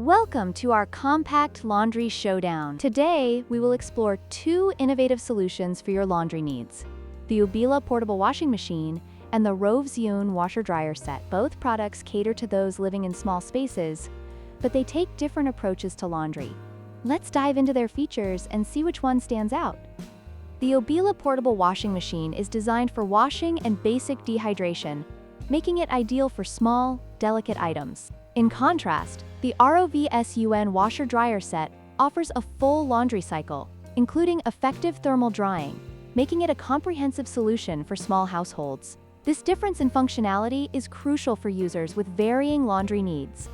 Welcome to our compact laundry showdown. Today, we will explore two innovative solutions for your laundry needs: the Ubila portable washing machine and the ROVSUN washer-dryer set. Both products cater to those living in small spaces, but they take different approaches to laundry. Let's dive into their features and see which one stands out. The Ubila portable washing machine is designed for washing and basic dehydration, making it ideal for small, delicate items. In contrast, the ROVSUN washer-dryer set offers a full laundry cycle, including effective thermal drying, making it a comprehensive solution for small households. This difference in functionality is crucial for users with varying laundry needs.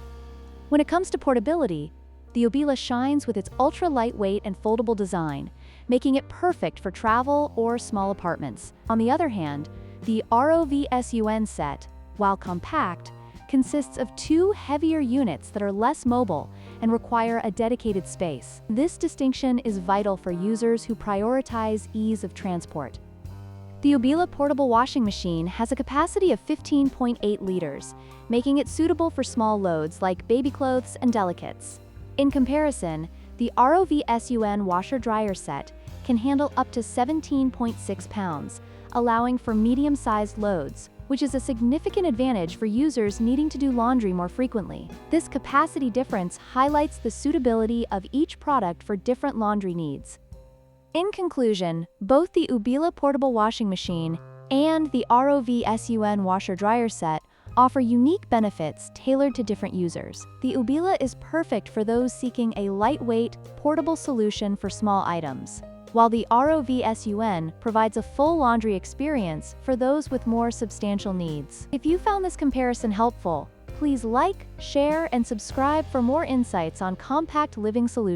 When it comes to portability, the Ubila shines with its ultra-lightweight and foldable design, making it perfect for travel or small apartments. On the other hand, the ROVSUN set, while compact, consists of two heavier units that are less mobile and require a dedicated space. This distinction is vital for users who prioritize ease of transport. The Ubila portable washing machine has a capacity of 15.8 liters, making it suitable for small loads like baby clothes and delicates. In comparison, the ROVSUN washer-dryer set can handle up to 17.6 pounds, allowing for medium-sized loads, which is a significant advantage for users needing to do laundry more frequently. This capacity difference highlights the suitability of each product for different laundry needs. In conclusion, both the Ubila portable washing machine and the ROVSUN washer-dryer set offer unique benefits tailored to different users. The Ubila is perfect for those seeking a lightweight, portable solution for small items, while the ROVSUN provides a full laundry experience for those with more substantial needs. If you found this comparison helpful, please like, share, and subscribe for more insights on compact living solutions.